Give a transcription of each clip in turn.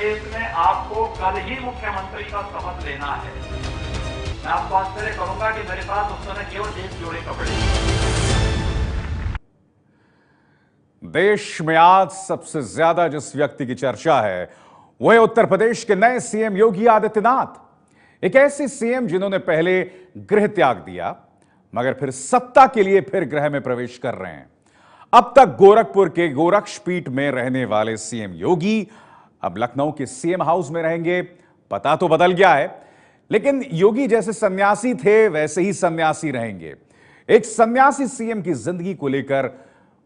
प्रदेश में आपको कल ही मुख्यमंत्री का शपथ लेना है। मैं आपको आश्चर्य करूंगा कि मेरे पास उस समय केवल एक जोड़े कपड़े। देश में आज सबसे ज्यादा जिस व्यक्ति की चर्चा है वो है उत्तर प्रदेश के नए सीएम योगी आदित्यनाथ। एक ऐसे सीएम जिन्होंने पहले गृह त्याग दिया मगर फिर सत्ता के लिए फिर गृह में प्रवेश कर रहे हैं। अब तक गोरखपुर के गोरक्षपीठ में रहने वाले सीएम योगी अब लखनऊ के सीएम हाउस में रहेंगे। पता तो बदल गया है लेकिन योगी जैसे सन्यासी थे वैसे ही सन्यासी रहेंगे। एक सन्यासी सीएम की जिंदगी को लेकर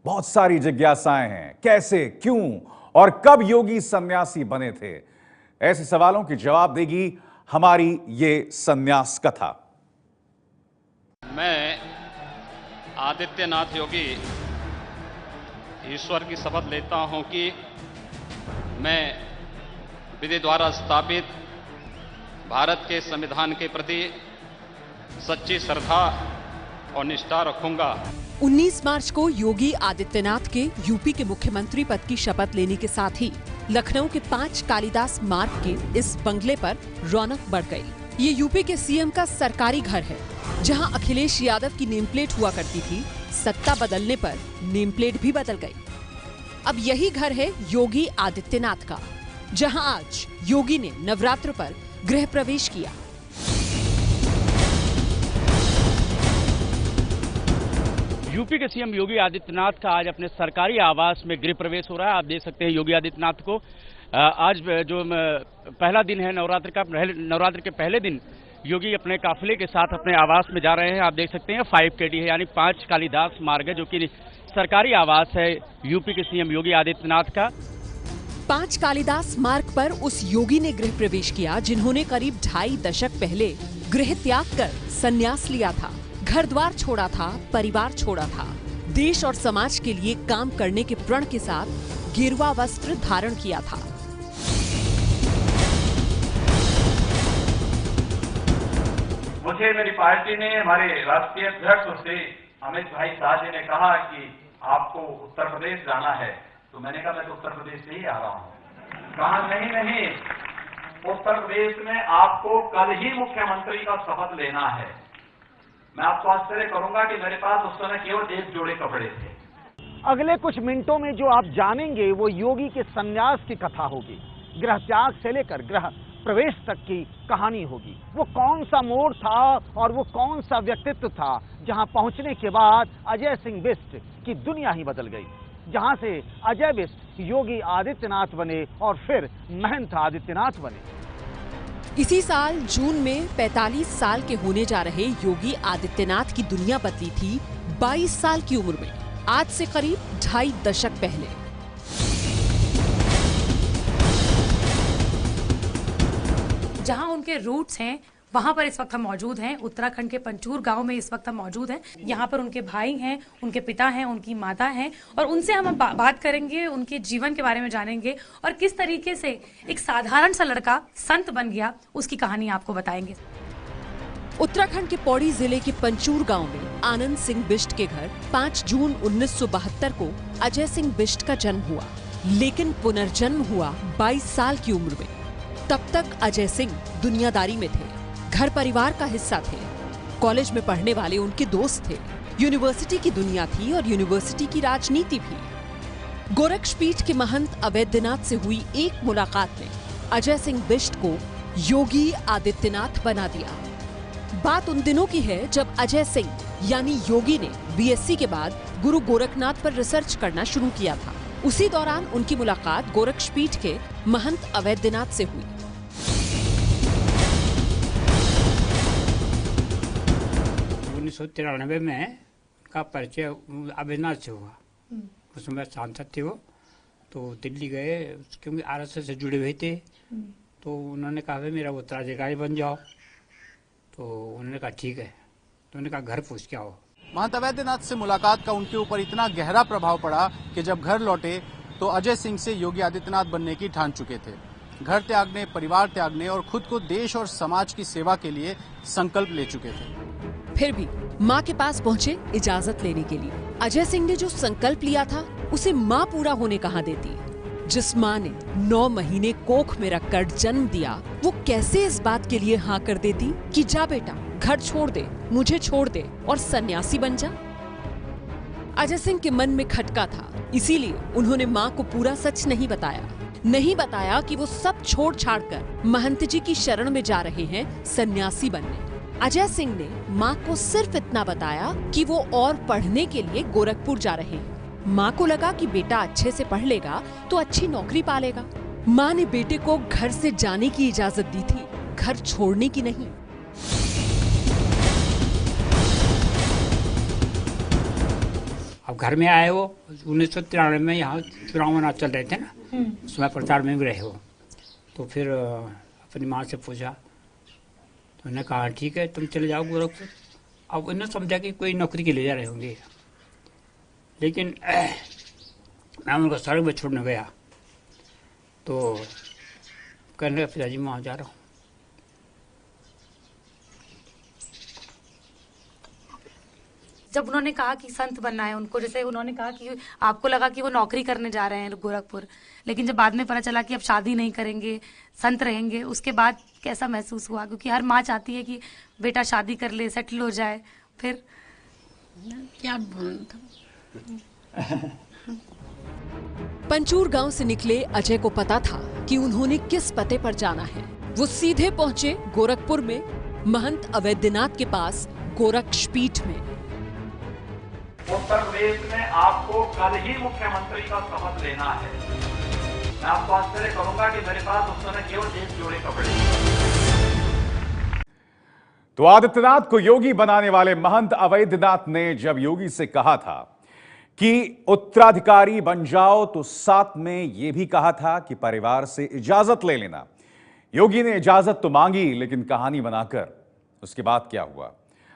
बहुत सारी जिज्ञासाएं हैं। कैसे, क्यों और कब योगी सन्यासी बने थे, ऐसे सवालों के जवाब देगी हमारी ये सन्यास कथा। मैं आदित्यनाथ योगी ईश्वर की शपथ लेता हूं कि मैं विधि द्वारा स्थापित भारत के संविधान के प्रति सच्ची श्रद्धा और निष्ठा रखूंगा। 19 मार्च को योगी आदित्यनाथ के यूपी के मुख्यमंत्री पद की शपथ लेने के साथ ही लखनऊ के 5 कालिदास मार्ग के इस बंगले पर रौनक बढ़ गई। ये यूपी के सीएम का सरकारी घर है जहां अखिलेश यादव की नेम प्लेट हुआ करती थी। सत्ता बदलने पर नेम प्लेट भी बदल गई। अब यही घर है योगी आदित्यनाथ का जहां आज योगी ने नवरात्र पर गृह प्रवेश किया। यूपी के सीएम योगी आदित्यनाथ का आज अपने सरकारी आवास में गृह प्रवेश हो रहा है। आप देख सकते हैं योगी आदित्यनाथ को आज जो पहला दिन है नवरात्र के पहले दिन योगी अपने काफिले के साथ अपने आवास में जा रहे हैं। आप देख सकते हैं 5KD है यानी 5 कालिदास मार्ग है जो कि सरकारी आवास है यूपी के सीएम योगी आदित्यनाथ का। 5 कालिदास मार्ग पर उस योगी ने गृह प्रवेश किया जिन्होंने करीब 2.5 दशक पहले गृह त्याग कर संन्यास लिया था। घर द्वार छोड़ा था, परिवार छोड़ा था। देश और समाज के लिए काम करने के प्रण के साथ गेरुआ वस्त्र धारण किया था। मुझे मेरी पार्टी ने, हमारे राष्ट्रीय अध्यक्ष श्री अमित भाई शाह जी ने कहा कि आपको उत्तर प्रदेश जाना है, तो मैंने कहा मैं तो उत्तर प्रदेश से ही आ रहा हूँ। कहा नहीं, उत्तर प्रदेश में आपको कल ही मुख्यमंत्री का शपथ लेना है। मैं आपको आश्चर्य करूंगा कि मेरे पास उस समय केवल एक जोड़े कपड़े थे। अगले कुछ मिनटों में जो आप जानेंगे वो योगी के संन्यास की कथा होगी। गृह त्याग से लेकर गृह प्रवेश तक की कहानी होगी। वो कौन सा मोड़ था और वो कौन सा व्यक्तित्व था जहां पहुंचने के बाद अजय सिंह बिष्ट की दुनिया ही बदल गई। जहां से अजय बिष्ट योगी आदित्यनाथ बने और फिर महंत आदित्यनाथ बने। इसी साल जून में 45 साल के होने जा रहे योगी आदित्यनाथ की दुनिया बदली थी 22 साल की उम्र में, आज से करीब 2.5 दशक पहले। जहां उनके रूट्स हैं वहां पर इस वक्त हम मौजूद हैं। उत्तराखंड के पंचूर गांव में इस वक्त हम मौजूद हैं। यहाँ पर उनके भाई हैं, उनके पिता हैं, उनकी माता हैं और उनसे हम बात करेंगे, उनके जीवन के बारे में जानेंगे और किस तरीके से एक साधारण सा लड़का संत बन गया उसकी कहानी आपको बताएंगे। उत्तराखंड के पौड़ी जिले के पंचूर गांव में आनंद सिंह बिष्ट के घर 5 जून 1972 को अजय सिंह बिष्ट का जन्म हुआ, लेकिन पुनर्जन्म हुआ 22 साल की उम्र में। तब तक अजय सिंह दुनियादारी में थे, घर परिवार का हिस्सा थे, कॉलेज में पढ़ने वाले उनके दोस्त थे, यूनिवर्सिटी की दुनिया थी और यूनिवर्सिटी की राजनीति भी। गोरक्षपीठ के महंत अवैधनाथ से हुई एक मुलाकात ने अजय सिंह बिष्ट को योगी आदित्यनाथ बना दिया। बात उन दिनों की है जब अजय सिंह यानी योगी ने बीएससी के बाद गुरु गोरखनाथ पर रिसर्च करना शुरू किया था। उसी दौरान उनकी मुलाकात गोरक्षपीठ के महंत अवैधनाथ से हुई। 1993 में का परिचय अवैधनाथ से हुआ। उसमें सांसद थे वो, तो दिल्ली गए क्योंकि आरएसएस से जुड़े हुए थे। तो उन्होंने कहा भाई मेरा उत्तराधिकारी बन जाओ। तो उन्होंने कहा ठीक है। तो उन्होंने कहा घर पूछ के आओ। महंत अवैधनाथ से मुलाकात का उनके ऊपर इतना गहरा प्रभाव पड़ा कि जब घर लौटे तो अजय सिंह से योगी आदित्यनाथ बनने की ठान चुके थे। घर त्यागने, परिवार त्यागने और खुद को देश और समाज की सेवा के लिए संकल्प ले चुके थे। फिर भी मां के पास पहुंचे इजाजत लेने के लिए। अजय सिंह ने जो संकल्प लिया था उसे मां पूरा होने कहां देती। जिस माँ ने 9 महीने कोख में रखकर जन्म दिया, वो कैसे इस बात के लिए हाँ कर देती कि जा बेटा, घर छोड़ दे, मुझे छोड़ दे और सन्यासी बन जा। अजय सिंह के मन में खटका था, इसीलिए उन्होंने माँ को पूरा सच नहीं बताया कि वो सब छोड़ छाड़ कर महंत जी की शरण में जा रहे हैं सन्यासी बनने। अजय सिंह ने माँ को सिर्फ इतना बताया कि वो और पढ़ने के लिए गोरखपुर जा रहे हैं। माँ को लगा कि बेटा अच्छे से पढ़ लेगा तो अच्छी नौकरी पा लेगा। माँ ने बेटे को घर से जाने की इजाजत दी थी, घर छोड़ने की नहीं। अब घर में आए हो 1993 में, यहाँ चुनाव चल रहे थे ना, उसमें प्रचार में भी रहे हो। तो फिर अपनी माँ से पूछा तो उन्होंने कहा ठीक है तुम चले जाओ गोरखपुर। अब उन्होंने समझा कि कोई नौकरी के लिए जा रहे होंगे, लेकिन मैं उनको सड़क पर छोड़ने गया तो कहने लगा पिताजी मैं वहाँ जा रहा हूँ। जब उन्होंने कहा कि संत बनना है उनको, जैसे उन्होंने कहा कि आपको लगा कि वो नौकरी करने जा रहे हैं गोरखपुर, लेकिन जब बाद में पता चला कि अब शादी नहीं करेंगे, संत रहेंगे, उसके बाद कैसा महसूस हुआ? क्योंकि हर माँ चाहती है कि बेटा शादी कर ले, सेटल हो जाए। फिर क्या बोलूं? पंचूर गांव से निकले अजय को पता था कि उन्होंने किस पते पर जाना है। वो सीधे पहुंचे गोरखपुर में महंत अवैधनाथ के पास गोरक्षपीठ में। उत्तर प्रदेश में आपको कल ही मुख्यमंत्री का शपथ लेना है। मैं आपको आश्चर्य करूंगा कि मेरे पास उस समय केवल 1 जोड़े कपड़े। तो आदित्यनाथ को योगी बनाने वाले महंत अवैधनाथ ने जब योगी से कहा था कि उत्तराधिकारी बन जाओ, तो साथ में यह भी कहा था कि परिवार से इजाजत ले लेना। योगी ने इजाजत तो मांगी, लेकिन कहानी बनाकर उसके बाद क्या हुआ?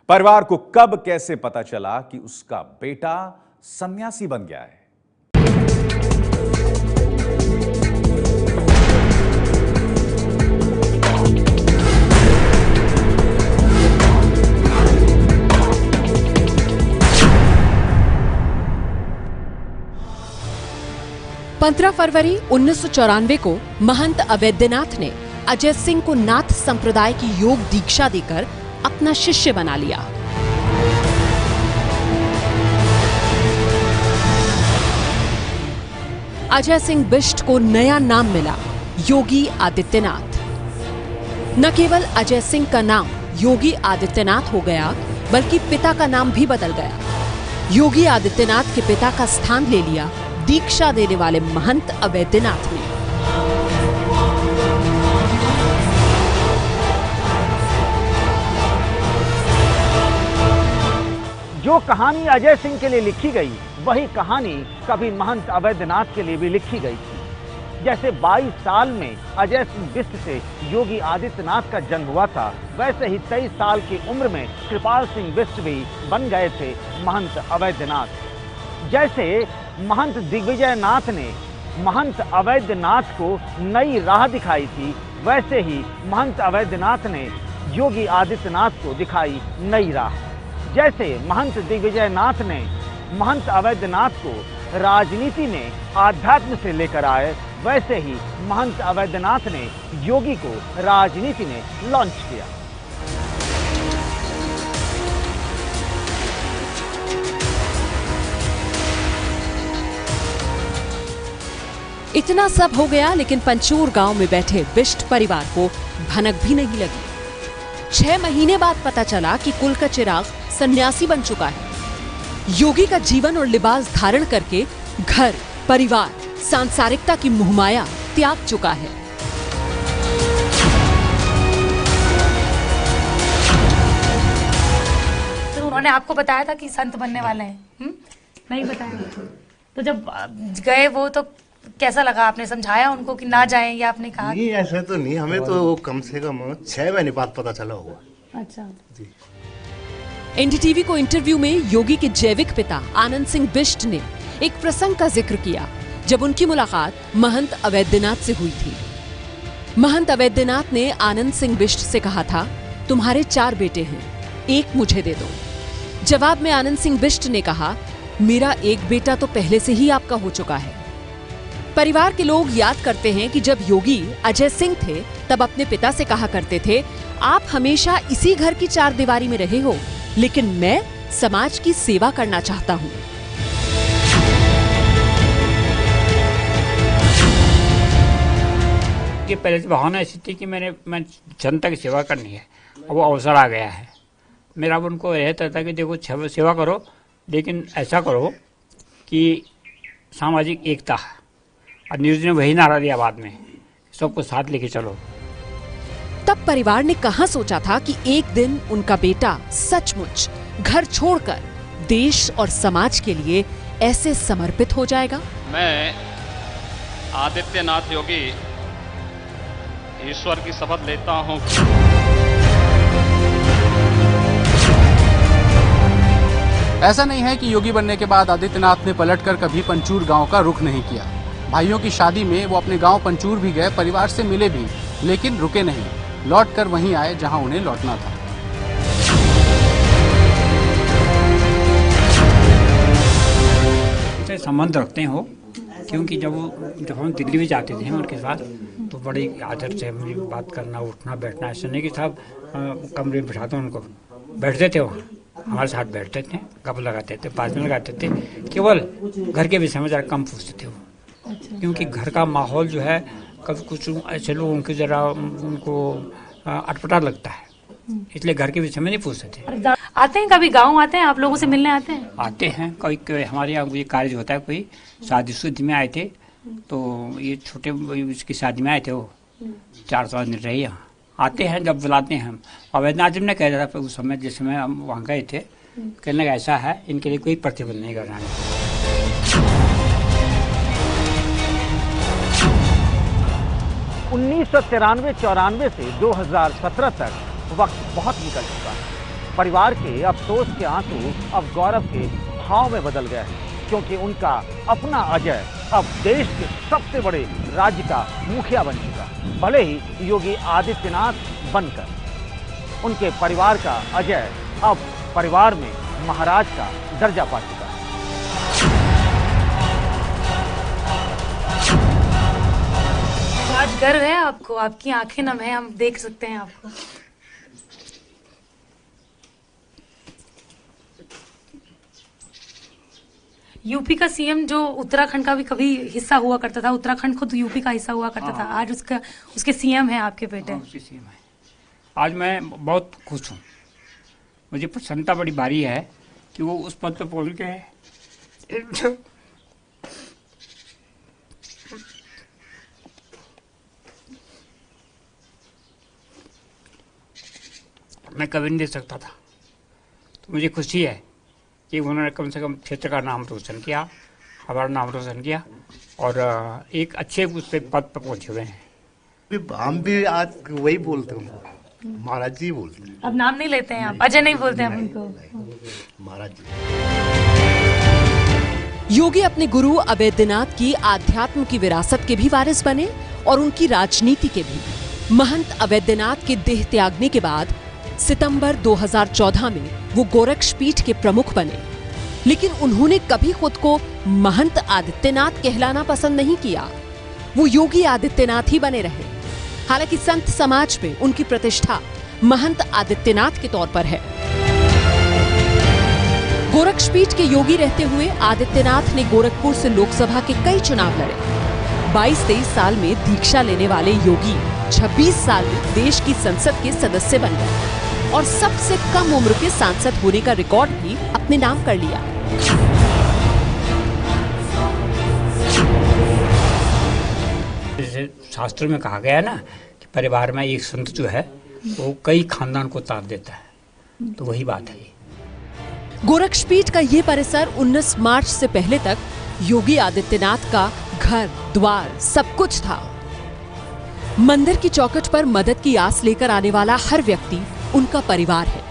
परिवार को कब कैसे पता चला कि उसका बेटा सन्यासी बन गया है? फरवरी 1994 को महंत अवैधनाथ ने अजय सिंह को नाथ संप्रदाय की योग दीक्षा देकर अपना शिष्य बना लिया। अजय सिंह बिष्ट को नया नाम मिला, योगी आदित्यनाथ। न केवल अजय सिंह का नाम योगी आदित्यनाथ हो गया, बल्कि पिता का नाम भी बदल गया। योगी आदित्यनाथ के पिता का स्थान ले लिया दीक्षा देने वाले महंत अवैधनाथ ने। जो कहानी अजय सिंह के लिए लिखी गई, वही कहानी कभी महंत अवैधनाथ के लिए भी लिखी गई थी। जैसे 22 साल में अजय सिंह बिष्ट से योगी आदित्यनाथ का जन्म हुआ था, वैसे ही 23 साल की उम्र में कृपाल सिंह बिष्ट भी बन गए थे महंत अवैधनाथ। जैसे महंत दिग्विजय नाथ ने महंत अवैधनाथ को नई राह दिखाई थी, वैसे ही महंत अवैधनाथ ने योगी आदित्यनाथ को दिखाई नई राह। जैसे महंत दिग्विजय नाथ ने महंत अवैधनाथ को राजनीति में आध्यात्म से लेकर आए, वैसे ही महंत अवैधनाथ ने योगी को राजनीति में लॉन्च किया। इतना सब हो गया, लेकिन पंचूर गांव में बैठे बिष्ट परिवार को भनक भी नहीं लगी। 6 महीने बाद पता चला कि कुल का चिराग सन्यासी बन चुका है। योगी का जीवन और लिबास धारण करके घर, परिवार, सांसारिकता की मोहमाया त्याग चुका है। तो उन्होंने आपको बताया था कि संत बनने वाले हैं? नहीं बताया। तो जब गए वो, तो कैसा लगा? आपने समझाया उनको कि ना जाएं, या आपने कहा? नहीं, ऐसा तो नहीं, हमें तो कम से कम 6 महीने बाद पता चला होगा। अच्छा जी। एनडीटीवी को इंटरव्यू में योगी के जैविक पिता आनंद सिंह बिष्ट ने एक प्रसंग का जिक्र किया, जब उनकी मुलाकात महंत अवैधनाथ से हुई थी। महंत अवैधनाथ ने आनंद सिंह बिष्ट से कहा था, तुम्हारे 4 बेटे हैं, एक मुझे दे दो। जवाब में आनंद सिंह बिष्ट ने कहा, मेरा एक बेटा तो पहले से ही आपका हो चुका है। परिवार के लोग याद करते हैं कि जब योगी अजय सिंह थे तब अपने पिता से कहा करते थे, आप हमेशा इसी घर की चार दीवारी में रहे हो, लेकिन मैं समाज की सेवा करना चाहता हूँ। कि पहले से भावना ऐसी थी कि मैं जनता की सेवा करनी है, और वो अवसर आ गया है। मेरा उनको रहता था कि देखो सेवा करो, लेकिन ऐसा करो कि सामाजिक एकता, और न्यूज़ ने वही नारा दिया बाद में, सबको साथ लेके चलो। तब परिवार ने कहां सोचा था कि एक दिन उनका बेटा सचमुच घर छोड़कर देश और समाज के लिए ऐसे समर्पित हो जाएगा। मैं आदित्यनाथ योगी ईश्वर की शपथ लेता हूं। ऐसा नहीं है कि योगी बनने के बाद आदित्यनाथ ने पलटकर कभी पंचूर गांव का रुख नहीं किया। भाइयों की शादी में वो अपने गांव पंचूर भी गए, परिवार से मिले भी, लेकिन रुके नहीं, लौटकर वहीं आए जहां उन्हें लौटना था। से संबंध रखते हो, क्योंकि जब हम दिल्ली में जाते थे उनके साथ, तो बड़ी आदत से हमारी बात करना, उठना बैठना, ऐसा नहीं कि साहब कमरे में बिठाते उनको, बैठते थे वहाँ हमारे साथ बैठते थे, गप लगाते थे, बात में लगाते थे, केवल घर के विषय में जरा कम पूछते थे वो। क्योंकि घर का माहौल जो है, कभी कुछ ऐसे लोग उनके जरा उनको अटपटा लगता है, इसलिए घर के विषय में नहीं पूछते थे। आते हैं कभी गांव, आते हैं आप लोगों से मिलने आते हैं? आते हैं, कोई हमारे यहाँ ये कार्य होता है, कोई शादी में आए थे, तो ये छोटे उसकी शादी में आए थे, वो 4 दिन रहे यहाँ। आते हैं जब बुलाते हैं हम। अवैधनाथ ने कह रहा था उस समय, जिस समय हम वहाँ गए थे, कहने का ऐसा है, इनके लिए कोई प्रतिबंध नहीं करना है। 1993-94 से 2017 तक वक्त बहुत निकल चुका है। परिवार के अफसोस के आंसू अब गौरव के भाव में बदल गए हैं, क्योंकि उनका अपना अजय अब देश के सबसे बड़े राज्य का मुखिया बन चुका। भले ही योगी आदित्यनाथ बनकर उनके परिवार का अजय अब परिवार में महाराज का दर्जा पा चुका है। आज गर्व है आपको, आपकी आंखें नम है, हम देख सकते हैं आपको। यूपी का सीएम जो उत्तराखंड का भी कभी हिस्सा हुआ करता था, उत्तराखंड खुद यूपी का हिस्सा हुआ करता था, आज उसके सीएम हैं आपके बेटे। उसके सीएम है। आज मैं बहुत खुश हूँ, मुझे प्रसन्नता बड़ी भारी है कि वो उस पद पर पहुँच गए। मैं कभी नहीं दे सकता था, तो मुझे खुशी है कि उन्होंने कम से कम क्षेत्र का नाम रोशन किया, हमारा नाम रोशन किया, और एक अच्छे उस पे पद पर पहुंचे हुए हैं। हम भी आज वही बोलते हैं, महाराज जी बोलते हैं। अब नाम नहीं लेते हैं आप, अजय नहीं बोलते हैं उनको, महाराज जी। योगी अपने गुरु अवैधनाथ की आध्यात्म की विरासत के भी वारिस बने और उनकी राजनीति के भी। महंत अवैधनाथ के देह त्यागने के बाद सितंबर 2014 में वो गोरक्षपीठ के प्रमुख बने, लेकिन उन्होंने कभी खुद को महंत आदित्यनाथ कहलाना पसंद नहीं किया। वो योगी आदित्यनाथ ही बने रहे। हालांकि संत समाज में उनकी प्रतिष्ठा महंत आदित्यनाथ के तौर पर है। गोरक्षपीठ के योगी रहते हुए आदित्यनाथ ने गोरखपुर से लोकसभा के कई चुनाव लड़े। 22-23 साल में दीक्षा लेने वाले योगी 26 साल में देश की संसद के सदस्य बन गए और सबसे कम उम्र के सांसद होने का रिकॉर्ड भी अपने नाम कर लिया। जैसे शास्त्र में कहा गया ना कि परिवार में एक संत जो है वो कई खानदान को तार देता है, तो वही बात है। गोरक्षपीठ का ये परिसर 19 मार्च से पहले तक योगी आदित्यनाथ का घर द्वार सब कुछ था। मंदिर की चौखट पर मदद की आस लेकर आने वाला हर व्यक्ति उनका परिवार है।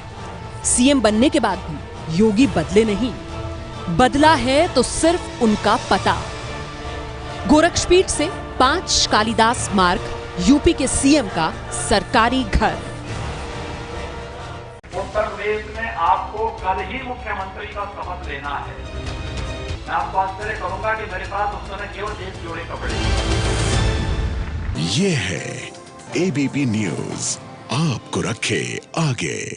सीएम बनने के बाद भी योगी बदले नहीं, बदला है तो सिर्फ उनका पता। गोरक्षपीठ से 5 कालिदास मार्ग यूपी के सीएम का सरकारी घर। उत्तर प्रदेश में आपको कल ही मुख्यमंत्री का शपथ लेना है। मैं आपको आश्चर्य करूंगा कि मेरे पास उस समय केवल 1 जोड़े कपड़े। ये है एबीपी न्यूज, आपको रखे आगे।